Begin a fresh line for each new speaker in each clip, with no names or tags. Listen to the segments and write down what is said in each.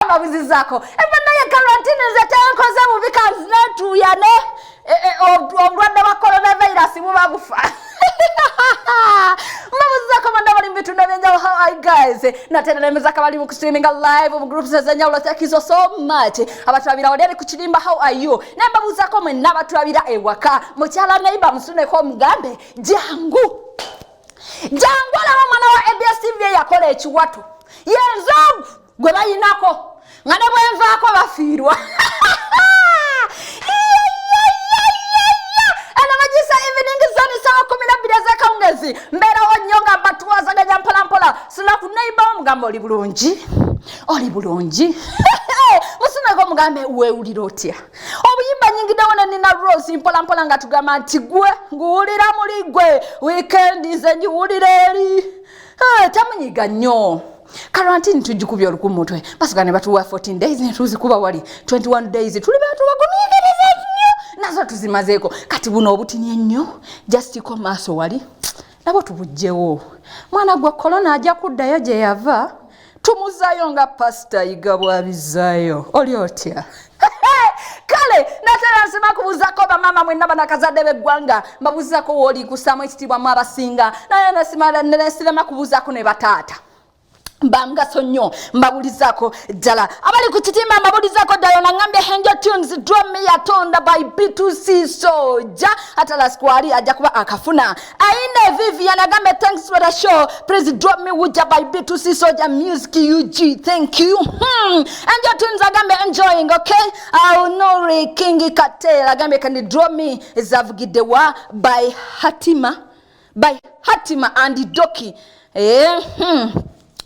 babuzizako ebana ya quarantine zetankoze mubikazi natuyane obulwadde bwa coronavirus bubabufa mabuzizako banda bali mbitunda byenjawo. How are you guys? Natenda nemezaka bali mu streaming live mu groups zenjawulo. Thank you so much. Abatulabira odere ku kirimba. How are you? Nembabuzako mwe nabatulabira ewaka mukyala neighbor musuneko mugambe jangu laba mwana wa EBS TV yakola ekiwatu yenzo gwe bayinako nga ne bwenvaako bafiirwa. Mbera wanyonga batuwaza ganya mpola sina kunaiba mugambo oli bulungi musina ko mugambe weulira otya obuyimba nyingi dawona nina Rose mpola nga tugamba nti gwe nguulira muli gwe weekend nze njiwulira eri tamunyiga nnyo quarantine tujikubya olukumutwe basagane batuwa 14 days netuzikuba wali 21 days tuli batu bagumikiriza nnyo nazo tuzimazeeko kati buno obutini ennyo just ko maaso wali nabo tubujjewo mwana gwa corona ajja kuddayo gye yava tumuzayo nga pastor igabwa bizayo oli otya kale natera nsema kubuzako bamama mwenna banakazadde beggwanga mbabuzako woli kusamu ekitibwa mu abasinga naye nasimala nesirema kubuzako ne bataata Bamgaso nnyo mbabulizako ddala abali ku kitimba mbabulizako ddala nangambye Henjo Tunes Drum Me Yatonda by B2C Soja atala squari ajja kuba akafuna aine Vivian agambe thanks for the show please drop me Wuja by B2C Soja Music UG thank you Henjo Tunes agambe enjoying okay Nori King Katela agambe can drop me Zavugidewa by Hatima and Doki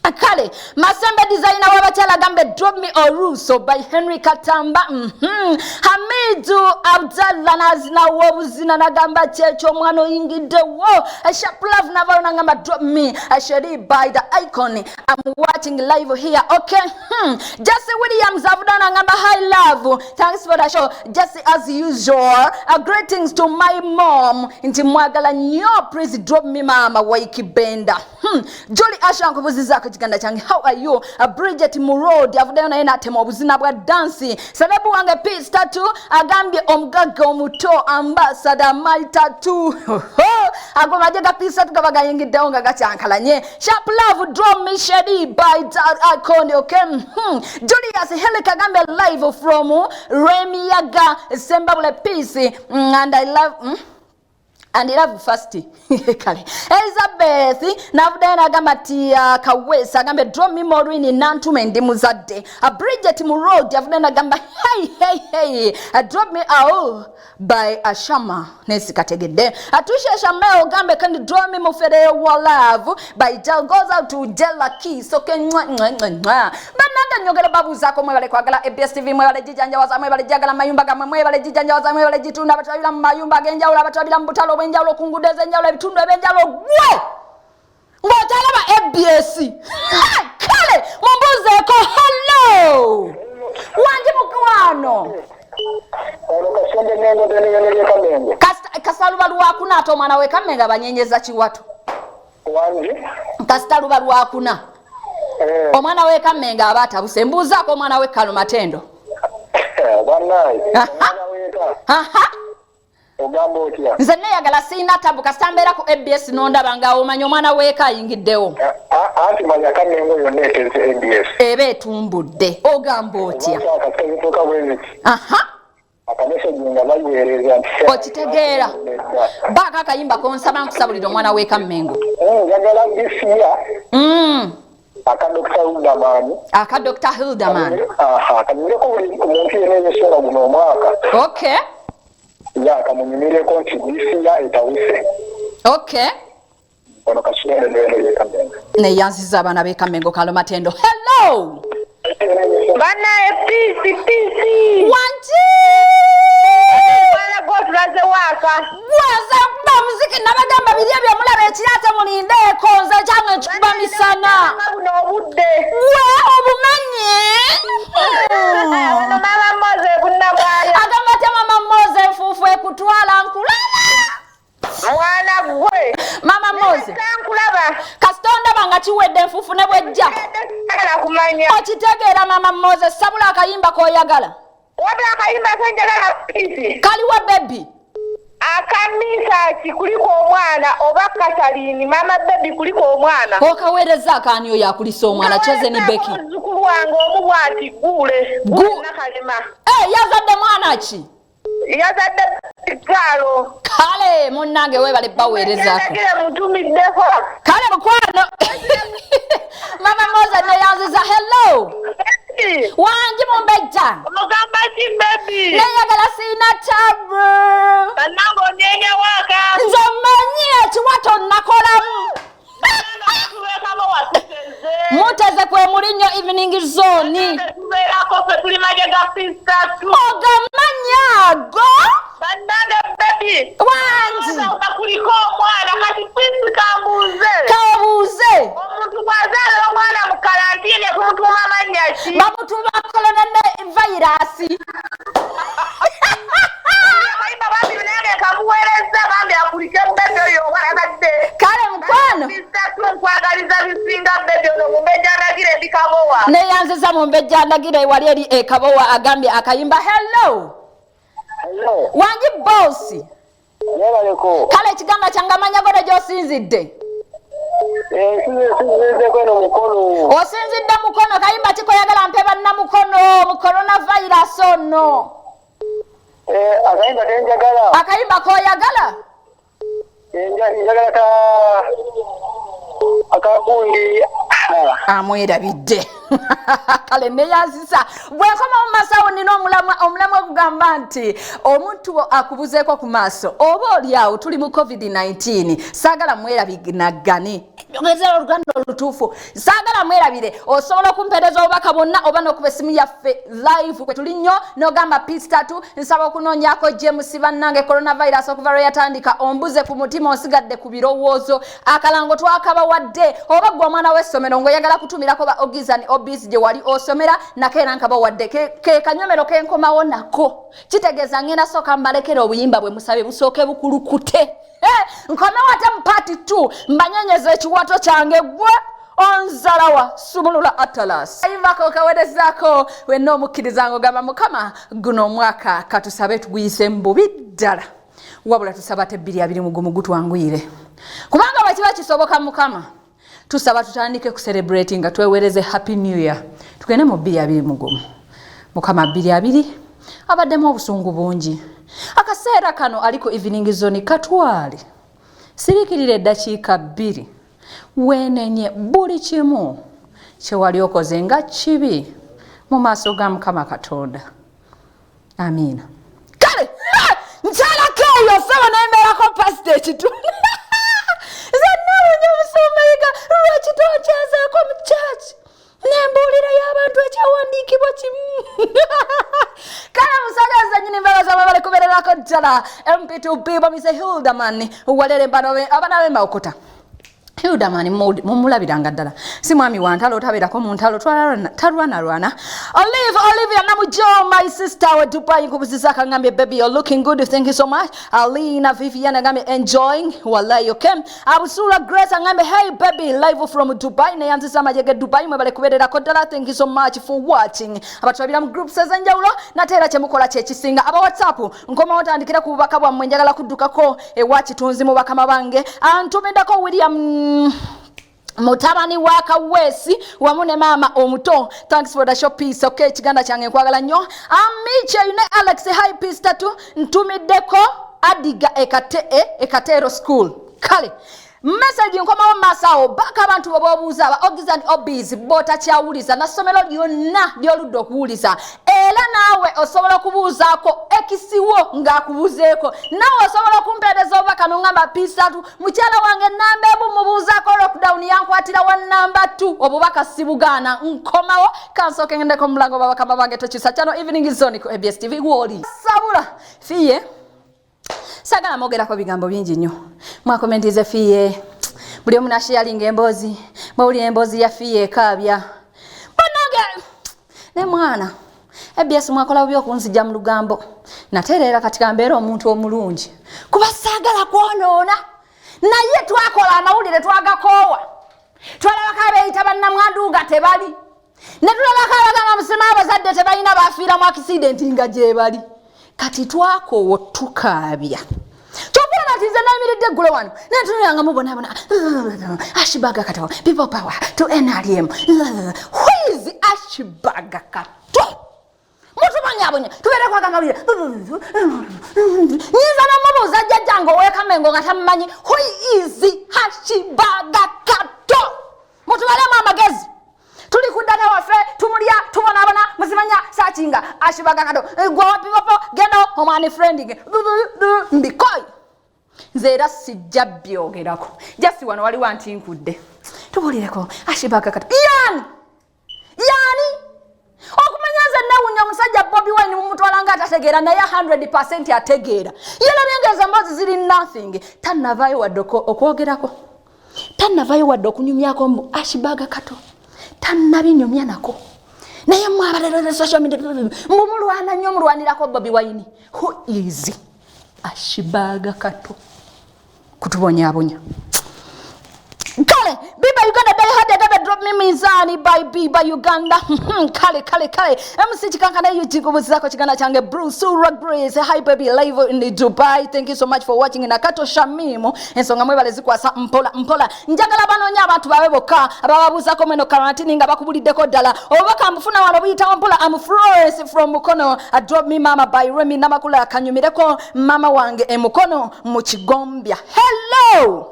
Akale Masembe designer wabatala gambe drop me Oruso by Henry Katamba Hamidu Abdallah nazina wobuzina na gamba checho mwano ingide wo sharp love na vauna ngamba drop me Sheri by the icon I'm watching live here okay Jesse Williams avudana ngamba high love thanks for the show Jesse as usual greetings to my mom inti mwagala nyo please drop me mama waikibenda Julie Asha nkubuzizako kiganda change how are you Bridget Murodi avudayo naye natema obuzina bwa dance Selebu wange peace tattoo agambye omugaga omuto ambassador my tattoo agomajega peace tattoo gabagayingiddewo nga gacyankalanye sharp love draw me shady by that icon okay Julius Helika agambe live from Remiaga Sembabule peace and I love fasting kale Elizabeth navudena gamati kawesa agambe draw me Morini nantume ndi muzadde Bridget Murodi avudena gamba hey drop me out by Ashama nesi kategede atushe Ashama ogambe kandi draw me mufere wa love by Jal goes out to Jella Keys okay bananda nyogera babu zako mwe bale kwagala EBS TV mwe bale jijanja waza mwe bale jagala mayumba gamwe mwe bale jijanja waza mwe bale jitunda batwabira mayumba genjawula batwabira mbutalo benjalo kungudeze njalo ebitundu ebenjalo gwe ngotalaba EBS kale mumbuzeko hello wanje mukwano kasaluba lwakuna ate omwana we Kamenga banyenyeza kiwatu wanje kasaluba lwakuna omwana we Kamenga abata busembuza ko omwana we Kalumatendo banayi omwana we ogambo otya nze neyagala sina tabu kasambera ku EBS nondaba nga omanyo omwana we kayingiddewo anti manya Kamenga yonna eteze EBS ebe etumbudde ogambo otya akamese jinga bayiwereza okitegeera baka akayimba konsaba nkusabulira omwana we Kamenga njagala bisiya Aka Dr. Hildaman kanireko omuntu yenene sola guno omwaka okay ya kamunyumireko nti bisiya etawise okay ono kashinene nene Kamenga ne yanziza abana be Kamenga Kalumatendo hello bana peace wanti bana gotulaze waka waza kuba muziki nabagamba biriya bya mulabe ekirata mulinde konza cyangwe tuba misana buno obudde we obumanye mama moze kunabaya agamba te mama moze fufu ekutwala nkulaba mwana gwe mama moze nkulaba kastonda banga kiwedde fufu ne bwejja kala kumanya
kumanya.
Okitegeera mama Moses sabula akayimba koyagala.
Wabula akayimba kenjagala pisi.
Kaliwa baby.
Akamisa kuliko omwana oba Katalini mama baby kuliko omwana.
Okaweereza akaaniyo yakulisa omwana choze ni Becky.
Zukulu wange omubwati gule. Nakalema.
Yazadde mwana ki?
Yazadde kalo.
Kale munnange webale baweerezaako.
Mutumiddeko.
Kale mukwano. Mama Moza ne yanziza hello. Wanji mumbejja.
Mugamba ki baby.
Neyagala sina tabu.
Banango nyenya waka.
Nze mmanyi ekiwato nakolamu. Muteze kwe mulinyo evening zone. Ogamanyago.
Banange baby.
Wanji.
Kuliko omwana kati pisi kambuze.
Kabuze.
Omuntu bwazala omwana mu karantine kumutuma amannya ki?
Bamutuma kolonene virus. Kale mukwano. Neyanziza mumbejja ndagire wali eri ekabowa agambye akayimba hello.
Hello.
Wanji boss.
Yabaleko.
Kale ekigamba kyangamanya gode gy'osinzidde.
Sinzidde kweno mukono.
Osinzidde mukono kayimba kikoyagala mpe bannamukono mu coronavirus ono.
Akayimba tenjagala.
Akayimba koyagala?
Njagala akagundi.
Amwerabidde. Kale neyanziza bwenkoma mu masawo nina omulamwa okugamba nti omuntu akubuzeeko ku maaso oba oliawo tuli mu COVID-19 saagala mwerabinagane ngezera oluganda olutuufu saagala mwerabire osobola okumpeereza obubaka bwonna oba n'okuba essimu yaffe live kwe tuli nnyo n'ogamba piece 3 nsaba okunoonyaako James bannange coronavirus okuva lwe yatandika ombuze ku mutima osigadde ku birowoozo akalango twakabawadde oba gwe omwana w'essomero ng'oyagala kutumirako ba ogizani obisi gye wali osomera nakeera nkabawadde ke kanyomero kenkomawo nako kitegeeza ngenda sooka mbalekera obuyimba bwe musabe busooke bukulukute nkomewo ate mu paati 2 mbanyenyeza ekiwato kyange gwe onzalawa sumulula atalas ayivako kawerezaako wenna omukkiriza ng'ogamba mukama guno omwaka katusabe tuguyise mu bubi ddala wabula tusaba te 2020 gutwanguyire kubanga bwe kiba kisoboka mukama tusaba tutandike ku celebrate nga twewereze happy new year tugende mu 2020 mukama 2020 abaddemu obusungu bungi akaseera kano aliko evening zone katwale sirikirire eddakiika 2 wenenye buli kimu kyewali okoze nga kibi mu maaso ga mukama katonda amina kale nkyalako eyo saba nembeerako pasite ekitu zannawunya omusumbayiga lwaki toncazaako mu church nembuulira y'abantu ekyawandiikibwa kimu kale musagaza nyini mbabaza babale kubeererako ddala mp2b bamise hildaman walere abana b'embawokota Hildaman mumulabiranga ddala si mwami wa ntalo tabeerako mu ntalo talwana Olivia namujo my sister we Dubai kubuzisa kangambye baby you're looking good thank you so much Alina Viviana ngambye enjoying wallahi okay Abusula Grace ngambye hey baby live from Dubai ne yanzisa majege Dubai mwebale kubeererako ddala thank you so much for watching abatwabira mu groups ez'enjawulo nateera kyemukola kyekisinga aba WhatsApp nkoma otandikira ku bubaka bwammwe njagala kuddukako ewa kitunzi mu bakama bange antumiddako William mutabani wa Kawesi wamu ne mama omuto thanks for the show peace okay kiganda kyange nkwagala nnyo amiche yune Alex high peace 3 ntumiddeko adiga ekatero school kale message nkomawo masawo baka abantu bobuuza aba ogizan obis bota kyawuliza na somero lyonna lyoludde okuwuliza era naawe osobola kubuuzaako ekisiwo ng'akubuuzeeko naawe osobola okumpeereza obubaka n'ongamba P3 mukyala wange namba ebu mubuuzaako lockdown yankwatira wa namba 2 obubaka sibugaana nkomawo kansooke ngendeko mu mulango babaka babange tokisa kyano evening zone ku ABS TV gwoli sabula fiye sagala mogerako bigambo bingi nnyo mwakomentize fiye buli omu nasharinga emboozi bawuli emboozi ya fiye ekaabya banange ne mwana ABS mwakola byokunzija mu lugambo natereera kati kambeera omuntu omulungi kuba saagala kwonoona naye twakola amawulire twagakoowa twalabako abeeyita bannamwanduga tebali netulabakabagamba musema abazadde tebalina bafiira mu accident nga gye bali kati twakoowa tukaabya kyokula nati nze nayimiridde eggulo wano netunulanga mubonabona Ashburg Kato people power to NRM who is Ashburg Kato mutumanyabonya tubeere kwagamawulire nyinza nomubuuza jjajjange owekamengo nga tamumanyi who is Ashburg Kato mutubalemu amagezi tuli ku data waffe tumulya tubonabona muzimanya sachinga Ashburg Kato gwe wapipopo geno omwani friending mbikoyi nze era sijja byogerako jasi wano waliwo anti nkudde tubulireko Ashburg Kato yani okumanya nze newunya omusajja Bobi Wine mumutwala nga atategeera naye 100% ategeera yelabyengeeza mbozi ziri nothing tannavaayo wadde okwogerako tannavaayo wadde okunyumyako mbu Ashburg Kato tannabinyumya nako naye mwabalere social media mumulwana nnyo mulwanirako Bobi Wine who is Ashburg Kato kutubonyabonya kale biba Uganda they had a drop me mizani by biba Uganda kale MC chikankana yujikubuzako chikana change Bruce Sura Grace hi baby live in Dubai. Thank you so much for watching na Kato Shamimo ensonga mwebale zikwasa mpola njagala banonya abantu babeboka abababuza komeno karantini nga bakubuliddeko ddala obaka mfuna wano buyita mpola am Florence from Mukono drop me mama by Remy namakula kanyumireko mama wange emukono mu Kigombya. Hello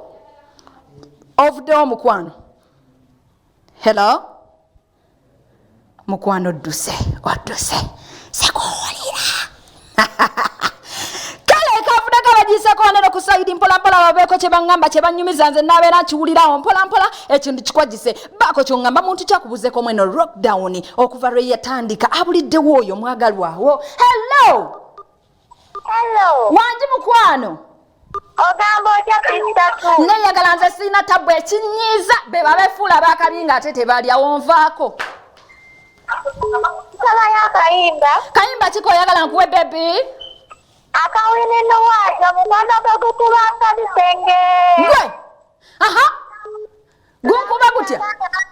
of the mukwano. Hello mukwano duse sekolira kale kafuda kabajisa ko nero kusaidi mpola babeko chebangamba chebanyumiza nze nabeera kiwulirawo mpola ekintu kikwagise bako kyongamba muntu kyakubuzeko mweno lockdown okuva lwe yatandika abuliddewo oyo mwagalwawo. Hello wanji mukwano
Ogambo cha pistatu.
Neyagala nze sina tabu ekinyiza be babefuula bakabinga ate tebalyawo nvaako.
Sala ya kayimba
kiko yagala nkuwe baby
akawini no waja mwana bagutubanga bisenge
gwe gunkuba gutya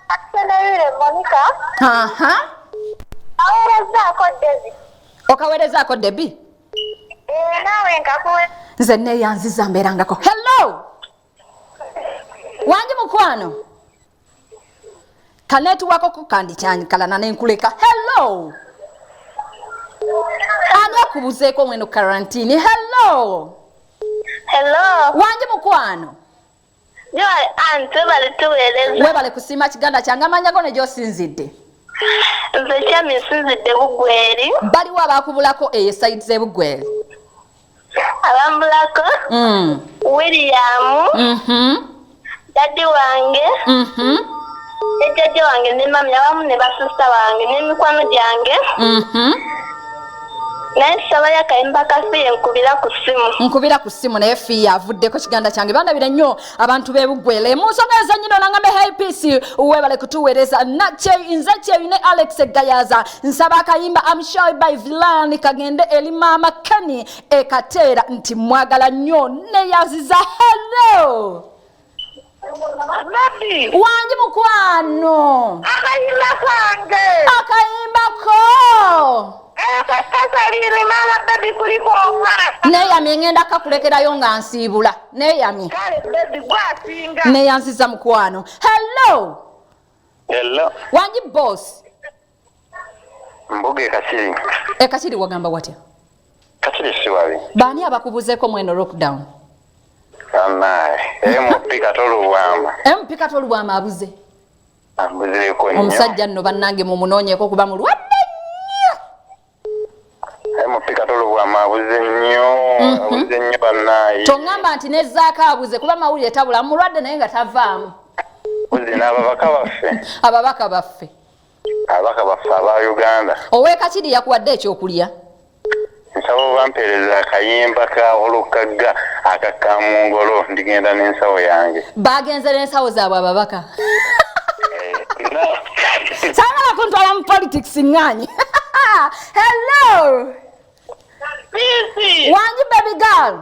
aksenere Monica awerezako Dezi
okawerezaako Debbie
nawe nkakuwe
nze neyanziza mbeerangako. Hello wanji mukwano kanetu wako kukandikyanyikala nenkuleka. Hello ani akubuzeeko mweno karantini. Hello wanji mukwano
yo ante bale tuweleza
webale kusima kiganda kyange amanyako ne gyosinzidde
nze kyamisinzidde Bugweri
baliwo abakubulako eyo side z'Ebugweri
abambulako William daddy wange ejjajja wange ne mami abamu ne basusa wange n'emikwano gyange naye saba ya kayimba kafiye nkubira ku ssimu naye fiya avuddeko kiganda kyange bandabira nnyo abantu b'Ebugwere mu nsonga ezannyino nangambe hey peace webale kutuweereza nze kyeyine Alex Gayaza nsaba akayimba I'm shy by Vilani kagende eri mama Kani ekateera nti mwagala nnyo neyaziza. Hello wanji mukwano akayimba ko neyamye ngenda kakulekerayo nga nsiibula neyamye neyanziza mukwano. Hello wanji boss
mbuge
ekasiri wagamba watya
kasiri siwabi
baani abakubuzeeko mweno lockdown mpika tolubwama abuze omusajja nno bannange mumunoonyeeko kuba mulwadde tongamba nti nezaako abuze kuba mawulire tabula mulwadde naye nga tavaamu ababaka baffe
aba Uganda
ow'ekakiri yakuwadde ekyokulya
nsaba bampeereza akayimba ka olukagga akakamungolo ndigenda n'ensawo yange
bagenze n'ensawo zaabwe ababaka saagala kuntwala mu politics ŋŋaanyi. Hello wanji baby girl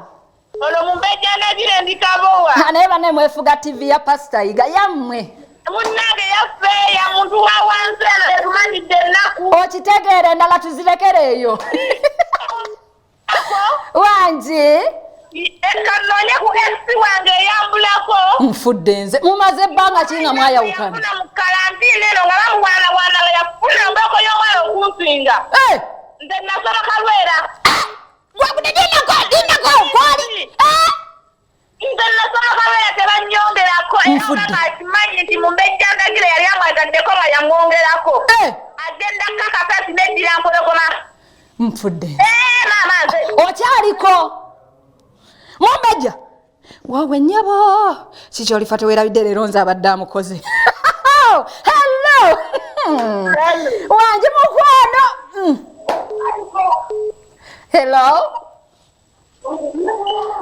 ono mumbejja negire ndikabowa
naye banne mwefuga TV ya Pastor Iga yammwe
Munange yaffe ya muntu wa wanzela tumanyidde ennaku.
Okitegeera endala tuzirekereeyo. Wangi?
Ekanoonye ku MC wange eyambulako.
Nfudde nze. Mumaze ebbanga ki nga mwayawukana?
Yafuna mu kalantiini eno nga bamuwaanawaana nga yafuna embooko y'omwana okunsinga. Nze nasoma Kalwera.
Dinako kwali?
Nze nasoma Kalwera tebanyongerako.
Nfudde.
Era akimanyi nti mu mbejjangagire yali amwagaddeko nga yamwongerako. Agenda kakasa nti neddira mpologoma.
Nfudde.
Maama nze.
Okyaliko? Mumbejja. Wawe nnyabo. Kiki olifa teweerabidde leero nze abadde amukoze. Hello. Wangi mukwano. Hello.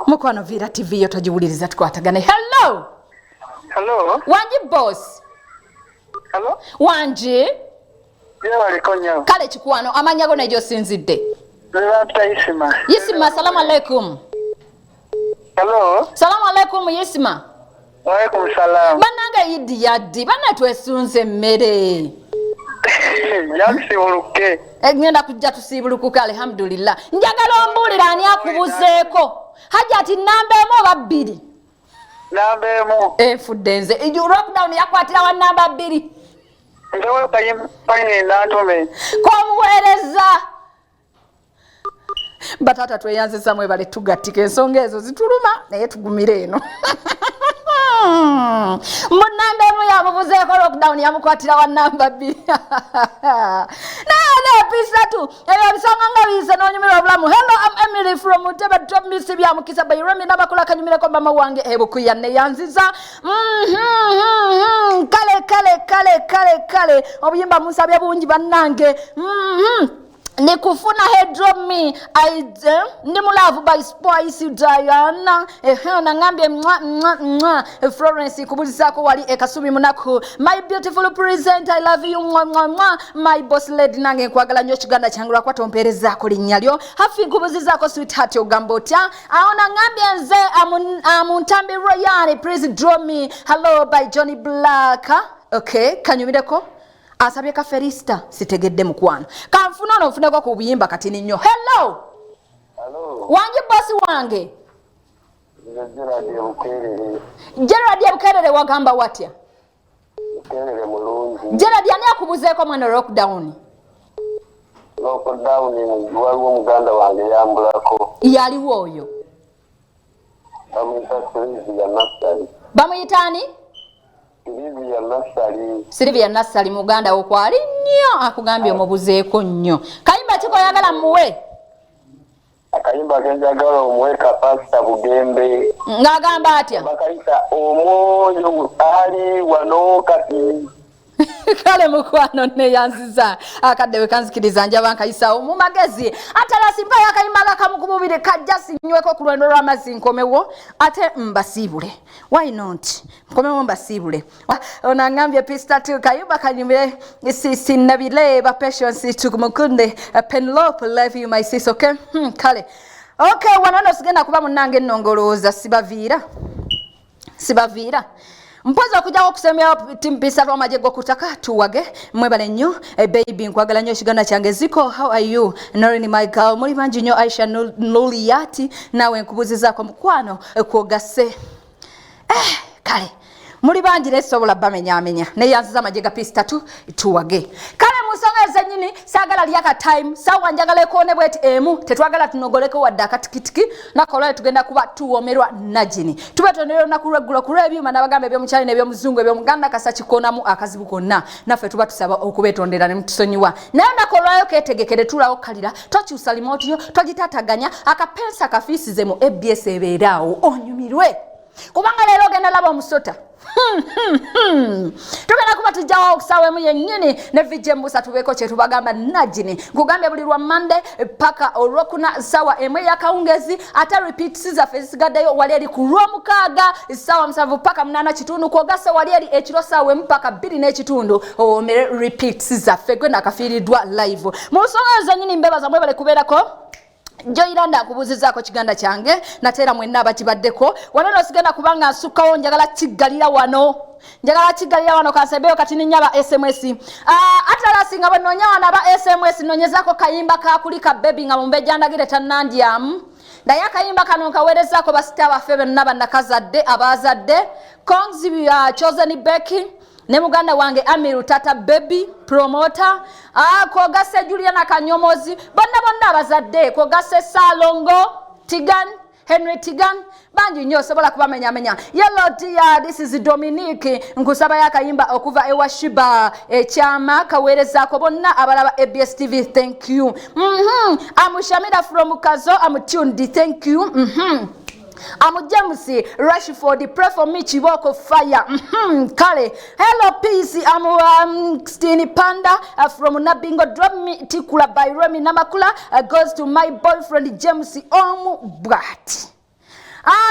Mukwano Vira TV yo togiwuliriza tukwatagane. Hello.
Hello.
Wangi boss.
Hello.
Wangi.
Yebaliko nnyo.
Kale kikwano amanya go nejo sinzidde.
Isima.
Yisima, salamu alaikum.
Hello.
Salamu alaikum Yisima.
Waalaikum salam.
Bananga yidi yaddi bana twesunze mmere.
Yakusibuluke.
Ngenda kujja tusibulukuka alhamdulillah. Njagala ombulira ani akubuzeeko. Hajati namba emu oba bbiri?
Namba emu.
Enfudde nze. Lockdown yakwatira wa namba bbiri.
Ndewe kayimpanyi nantume.
Komuweereza. Batata tweyanzisa mwebale tugattike ensonga ezo zituluma naye tugumire eno. Munamba emu yamubuzeeko lockdown yamukwatira wa namba bbiri. Naye pisatu ebyo bisonga nga biise n'onyumira obulamu. Hello, I'm Emily from Mutuje. Drop me si byamukisa bayiremi n'abakola kanyumireko mama wange ebukuya ne yanziza. Kale obuyimba musabye bungi bannange. Nikufuna he drop me ndi mulavu by Spice Diana na ngambye mwa Florence kubulizako wali ekasumi munaku. My beautiful present, I love you mwa my boss lady nange nkwagala nnyo kiganda kyange lwakwata ompeerezzaako linnya lyo hafi nkubuzizzaako sweetheart ogamba otya awo na ngambye nze amuntambi royal please drop me hello by Johnny Black. Okay, kanyumireko asabye ka Felista sitegedde mukwano kanfuna ono nfuneko ku buyimba katini nnyo. Hello. Wangi bosi wange. Gerard Bukerere wagamba watya?
Bukerere mulungi.
Gerard yani akubuzeeko mwana lockdown.
Lockdown waliwo muganda wange yambulako.
Yaliwo oyo.
Bamuyita Silvia Nassali.
Bamuyitani? Silvia Nassali muganda wo kwali nnyo akugambye omubuzeeko nnyo. Kayimba kiko yagala muwe?
Akayimba kenjagala omuwe Kapasita Bugembe.
Ng'agamba atya?
Bakayita omwoyo ali wano kati.
Kale mukwano ne yanziza akaddewe kanzikiriza njaba nkayisaawo mu magezi atalasi mpa yakayimba kamukububire kajja sinyweko ku lwendo lw'amazzi nkomewo ate mbasiibule. Why not? Nkomewo mbasiibule. Onangambye pista tu kayimba kanyumire sisi nabile ba patience tukumukunde Penelope love you my sis. Okay? Kale. Okay, wanono sigenda kuba munange nnongolooza sibaviira. Mpoza okujawo okusemya timpisa lwa maje gokutaka tuwage mwebale nnyo baby nkwagala nnyo kiganda kyange ziko how are you Norini my girl muri banji nnyo Aisha Nuliyati nawe nkubuzizaako mukwano kwogase kale muri banji lesobola bamenya ne yanziza maje ga pista tuwage kale musonga zenyini sagala lyaka time sawa njagala kone bweti emu tetwagala tunogoleko wadda katikitiki nakola tugenda kuba tuwomerwa najini tube tonero nakuregula kurebyuma nabagambe byo mukyali nebyo muzungu ebyo muganda kasachi konamu akazibu konna nafe tuba tusaba okubetondera ne mutusonyiwa naye nakola ketegekere tulawo kalira tokyusa remote yo togitataganya akapensa kafisize mu ABS ebeerawo onyumirwe kubanga lero genda laba omusota tugenda kuba tujjawo okusawa emu yennyini ne vijembusa tubeeko kye tubagamba najini nkugambye buli lwa Monday paka olwokuna sawa emu eyakawungezi ate repeats zaffe zisigaddeyo wali eri ku lwomukaaga sawa 7 paka 8 kitundu kwogasa wali eri ekiro sawa emu paka 2 n'ekitundu omere repeats zaffe gwe nakafiiriddwa live mu nsonga zennyini mbebaza mwebale kubeerako Joyiranda akubuzizaako kiganda kyange natera mwenna abakibaddeko wanono sigenda kubanga nsukkawo njagala kiggalira wano njagala kigalira wano kansebeo kati ninyaba SMS Atlas nga banonya wana ba SMS nonyezako kayimba ka kulika baby nga mumbe jandagire tanandiam naye akayimba kano nkaweerezako basita baffe bonna bannakazadde abazadde Kongs Chosen Becky ne muganda wange Amiru Tata Baby promoter kwogase Juliana Kanyomozi bonna abazadde kwogase Salongo Tigan Henry Tigan banji nyo sobola kubamenya yellow dear this is Dominique nkusaba yakayimba okuva ewashiba ekyama kaweerezako bonna abalaba ABS TV thank you amushamira from Kazo amutundi thank you I'm James Rashford pray for me Chiboko fire kale hello peace I'm Stini Panda from Nabingo drop me tikula by Remy Namakula goes to my boyfriend James Brat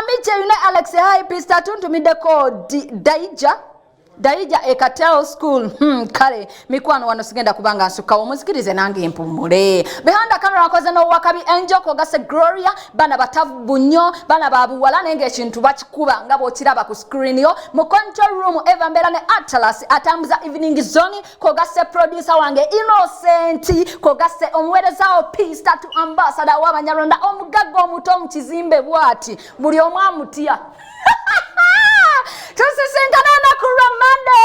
Miche yune Alex hi pista tuntu mideko Daija Ekatel school kale mikwano wano sigenda kubanga nsuka omuzikirize nange empumule behind the camera koze no wakabi angel kogase Gloria bana batavu bunyo bana babu wala nenge ekintu bakikuba ngabo kiraba ku screen yo mu control room Eva Mbelane Atlas atambuza evening zone kogase producer wange Innocent kogase omwerezao peace to ambassador w'Abanyarwanda omugago omuto mu kizimbe bwati buli omwamutia Tusisinkana na kuramande